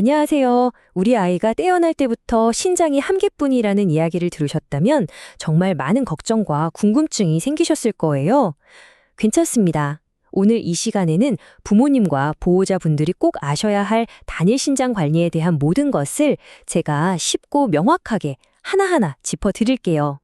안녕하세요. 우리 아이가 태어날 때부터 신장이 한 개뿐이라는 이야기를 들으셨다면 정말 많은 걱정과 궁금증이 생기셨을 거예요. 괜찮습니다. 오늘 이 시간에는 부모님과 보호자분들이 꼭 아셔야 할 단일 신장 관리에 대한 모든 것을 제가 쉽고 명확하게 하나하나 짚어드릴게요.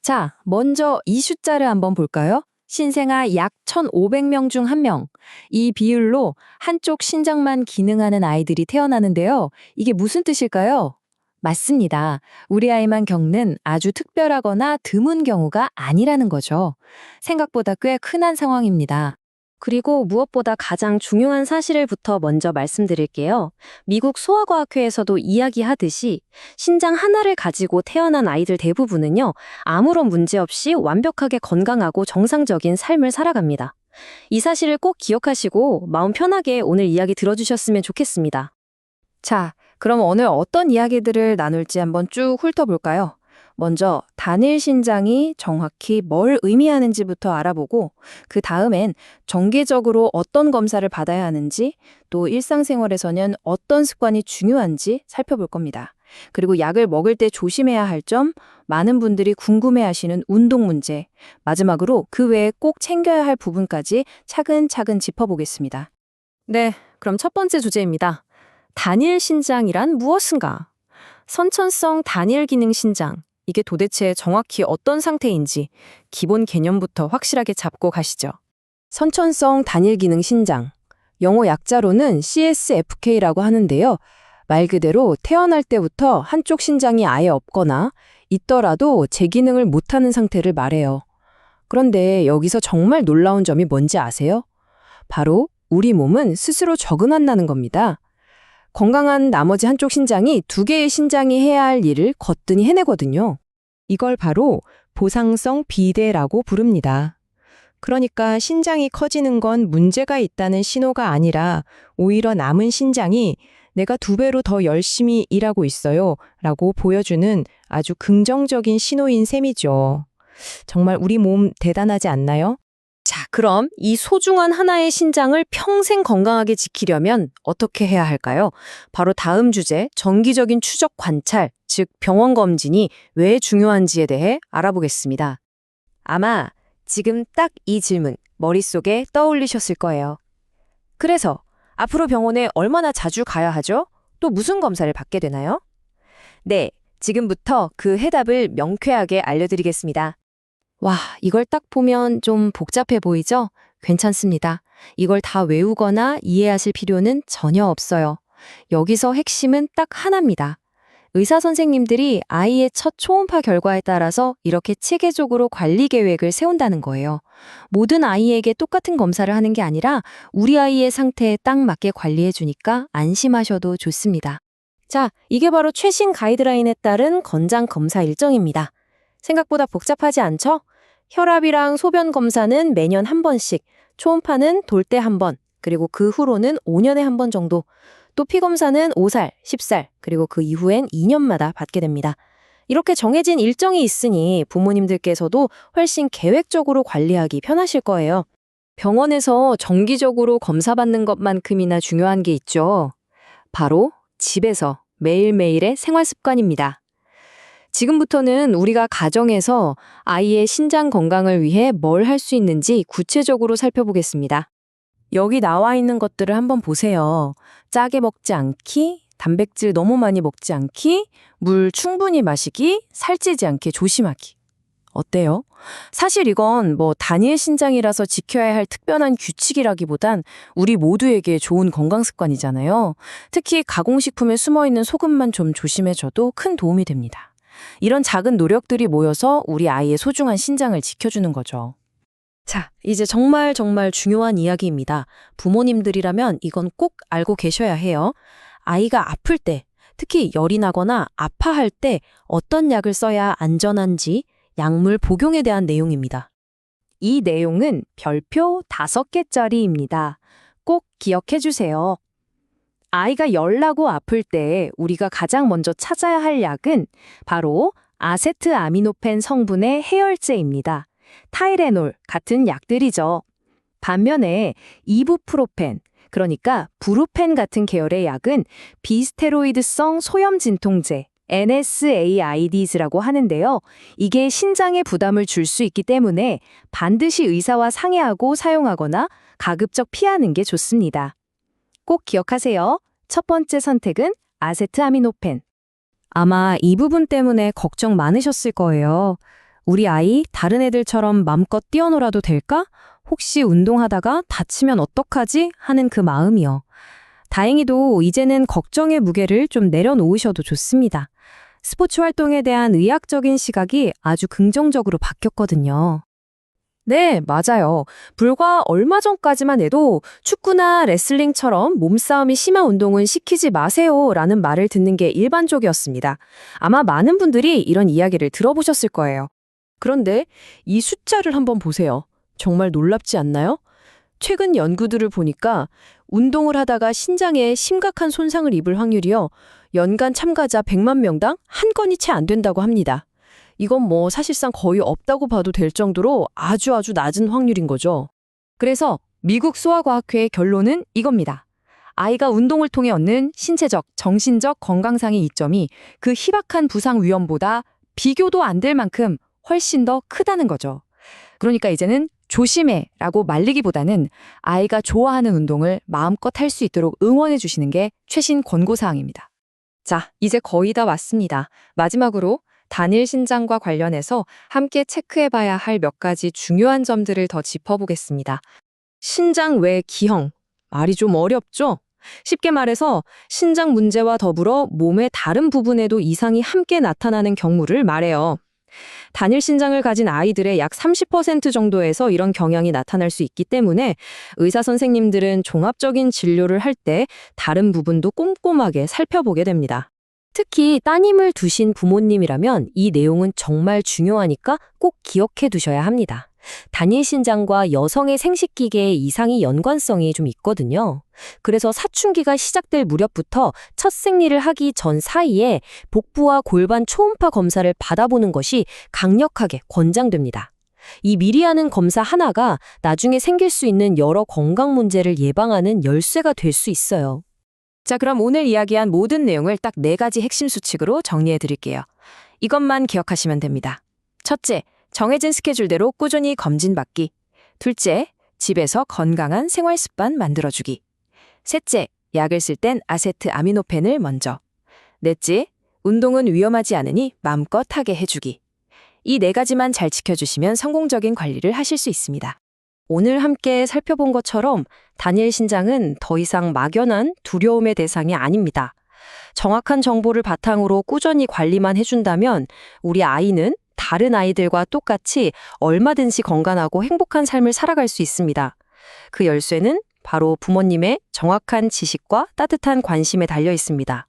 자, 먼저 이 숫자를 한번 볼까요? 신생아 약 1,500명 중 1명. 이 비율로 한쪽 신장만 기능하는 아이들이 태어나는데요. 이게 무슨 뜻일까요? 맞습니다. 우리 아이만 겪는 아주 특별하거나 드문 경우가 아니라는 거죠. 생각보다 꽤 흔한 상황입니다. 그리고 무엇보다 가장 중요한 사실을부터 먼저 말씀드릴게요. 미국 소아과학회에서도 이야기하듯이 신장 하나를 가지고 태어난 아이들 대부분은요, 아무런 문제 없이 완벽하게 건강하고 정상적인 삶을 살아갑니다. 이 사실을 꼭 기억하시고 마음 편하게 오늘 이야기 들어주셨으면 좋겠습니다. 자, 그럼 오늘 어떤 이야기들을 나눌지 한번 쭉 훑어볼까요? 먼저 단일 신장이 정확히 뭘 의미하는지부터 알아보고 그 다음엔 정기적으로 어떤 검사를 받아야 하는지 또 일상생활에서는 어떤 습관이 중요한지 살펴볼 겁니다. 그리고 약을 먹을 때 조심해야 할 점, 많은 분들이 궁금해하시는 운동 문제, 마지막으로 그 외에 꼭 챙겨야 할 부분까지 차근차근 짚어보겠습니다. 네, 그럼 첫 번째 주제입니다. 단일 신장이란 무엇인가? 선천성 단일 기능 신장. 이게 도대체 정확히 어떤 상태인지 기본 개념부터 확실하게 잡고 가시죠. 선천성 단일 기능 신장, 영어 약자로는 CSFK라고 하는데요. 말 그대로 태어날 때부터 한쪽 신장이 아예 없거나 있더라도 제 기능을 못하는 상태를 말해요. 그런데 여기서 정말 놀라운 점이 뭔지 아세요? 바로 우리 몸은 스스로 적응한다는 겁니다. 건강한 나머지 한쪽 신장이 두 개의 신장이 해야 할 일을 거뜬히 해내거든요. 이걸 바로 보상성 비대라고 부릅니다. 그러니까 신장이 커지는 건 문제가 있다는 신호가 아니라 오히려 남은 신장이 내가 2배로 더 열심히 일하고 있어요 라고 보여주는 아주 긍정적인 신호인 셈이죠. 정말 우리 몸 대단하지 않나요? 자, 그럼 이 소중한 하나의 신장을 평생 건강하게 지키려면 어떻게 해야 할까요? 바로 다음 주제, 정기적인 추적 관찰, 즉 병원 검진이 왜 중요한지에 대해 알아보겠습니다. 아마 지금 딱 이 질문 머릿속에 떠올리셨을 거예요. 그래서 앞으로 병원에 얼마나 자주 가야 하죠? 또 무슨 검사를 받게 되나요? 네, 지금부터 그 해답을 명쾌하게 알려드리겠습니다. 와, 이걸 딱 보면 좀 복잡해 보이죠? 괜찮습니다. 이걸 다 외우거나 이해하실 필요는 전혀 없어요. 여기서 핵심은 딱 하나입니다. 의사 선생님들이 아이의 첫 초음파 결과에 따라서 이렇게 체계적으로 관리 계획을 세운다는 거예요. 모든 아이에게 똑같은 검사를 하는 게 아니라 우리 아이의 상태에 딱 맞게 관리해 주니까 안심하셔도 좋습니다. 자, 이게 바로 최신 가이드라인에 따른 건강 검사 일정입니다. 생각보다 복잡하지 않죠? 혈압이랑 소변 검사는 매년 한 번씩, 초음파는 돌 때 한 번, 그리고 그 후로는 5년에 한 번 정도, 또 피 검사는 5살, 10살, 그리고 그 이후엔 2년마다 받게 됩니다. 이렇게 정해진 일정이 있으니 부모님들께서도 훨씬 계획적으로 관리하기 편하실 거예요. 병원에서 정기적으로 검사받는 것만큼이나 중요한 게 있죠. 바로 집에서 매일매일의 생활 습관입니다. 지금부터는 우리가 가정에서 아이의 신장 건강을 위해 뭘 할 수 있는지 구체적으로 살펴보겠습니다. 여기 나와 있는 것들을 한번 보세요. 짜게 먹지 않기, 단백질 너무 많이 먹지 않기, 물 충분히 마시기, 살찌지 않게 조심하기. 어때요? 사실 이건 단일 신장이라서 지켜야 할 특별한 규칙이라기보단 우리 모두에게 좋은 건강 습관이잖아요. 특히 가공식품에 숨어있는 소금만 좀 조심해줘도 큰 도움이 됩니다. 이런 작은 노력들이 모여서 우리 아이의 소중한 신장을 지켜주는 거죠. 자, 이제 정말 중요한 이야기입니다. 부모님들이라면 이건 꼭 알고 계셔야 해요. 아이가 아플 때, 특히 열이 나거나 아파할 때 어떤 약을 써야 안전한지 약물 복용에 대한 내용입니다. 이 내용은 별표 5개짜리입니다. 꼭 기억해 주세요. 아이가 열나고 아플 때 우리가 가장 먼저 찾아야 할 약은 바로 아세트아미노펜 성분의 해열제입니다. 타이레놀 같은 약들이죠. 반면에 이부프로펜, 그러니까 브루펜 같은 계열의 약은 비스테로이드성 소염 진통제, NSAIDs라고 하는데요. 이게 신장에 부담을 줄 수 있기 때문에 반드시 의사와 상의하고 사용하거나 가급적 피하는 게 좋습니다. 꼭 기억하세요. 첫 번째 선택은 아세트아미노펜. 아마 이 부분 때문에 걱정 많으셨을 거예요. 우리 아이 다른 애들처럼 맘껏 뛰어놀아도 될까? 혹시 운동하다가 다치면 어떡하지? 하는 그 마음이요. 다행히도 이제는 걱정의 무게를 좀 내려놓으셔도 좋습니다. 스포츠 활동에 대한 의학적인 시각이 아주 긍정적으로 바뀌었거든요. 네, 맞아요. 불과 얼마 전까지만 해도 축구나 레슬링처럼 몸싸움이 심한 운동은 시키지 마세요 라는 말을 듣는 게 일반적이었습니다. 아마 많은 분들이 이런 이야기를 들어보셨을 거예요. 그런데 이 숫자를 한번 보세요. 정말 놀랍지 않나요? 최근 연구들을 보니까 운동을 하다가 신장에 심각한 손상을 입을 확률이요. 연간 참가자 100만 명당 한 건이 채 안 된다고 합니다. 이건 뭐 사실상 거의 없다고 봐도 될 정도로 아주 낮은 확률인 거죠. 그래서 미국 소아과학회의 결론은 이겁니다. 아이가 운동을 통해 얻는 신체적, 정신적 건강상의 이점이 그 희박한 부상 위험보다 비교도 안 될 만큼 훨씬 더 크다는 거죠. 그러니까 이제는 조심해 라고 말리기보다는 아이가 좋아하는 운동을 마음껏 할 수 있도록 응원해 주시는 게 최신 권고사항입니다. 자, 이제 거의 다 왔습니다. 마지막으로 단일 신장과 관련해서 함께 체크해봐야 할 몇 가지 중요한 점들을 더 짚어보겠습니다. 신장 외 기형. 말이 좀 어렵죠? 쉽게 말해서 신장 문제와 더불어 몸의 다른 부분에도 이상이 함께 나타나는 경우를 말해요. 단일 신장을 가진 아이들의 약 30% 정도에서 이런 경향이 나타날 수 있기 때문에 의사 선생님들은 종합적인 진료를 할 때 다른 부분도 꼼꼼하게 살펴보게 됩니다. 특히 따님을 두신 부모님이라면 이 내용은 정말 중요하니까 꼭 기억해 두셔야 합니다. 단일 신장과 여성의 생식기계의 이상이 연관성이 좀 있거든요. 그래서 사춘기가 시작될 무렵부터 첫 생리를 하기 전 사이에 복부와 골반 초음파 검사를 받아보는 것이 강력하게 권장됩니다. 이 미리 하는 검사 하나가 나중에 생길 수 있는 여러 건강 문제를 예방하는 열쇠가 될 수 있어요. 자, 그럼 오늘 이야기한 모든 내용을 딱 4가지 핵심 수칙으로 정리해 드릴게요. 이것만 기억하시면 됩니다. 첫째, 정해진 스케줄대로 꾸준히 검진받기. 둘째, 집에서 건강한 생활 습관 만들어주기. 셋째, 약을 쓸 땐 아세트아미노펜을 먼저. 넷째, 운동은 위험하지 않으니 마음껏 하게 해주기. 이 4가지만 잘 지켜주시면 성공적인 관리를 하실 수 있습니다. 오늘 함께 살펴본 것처럼 단일 신장은 더 이상 막연한 두려움의 대상이 아닙니다. 정확한 정보를 바탕으로 꾸준히 관리만 해준다면 우리 아이는 다른 아이들과 똑같이 얼마든지 건강하고 행복한 삶을 살아갈 수 있습니다. 그 열쇠는 바로 부모님의 정확한 지식과 따뜻한 관심에 달려 있습니다.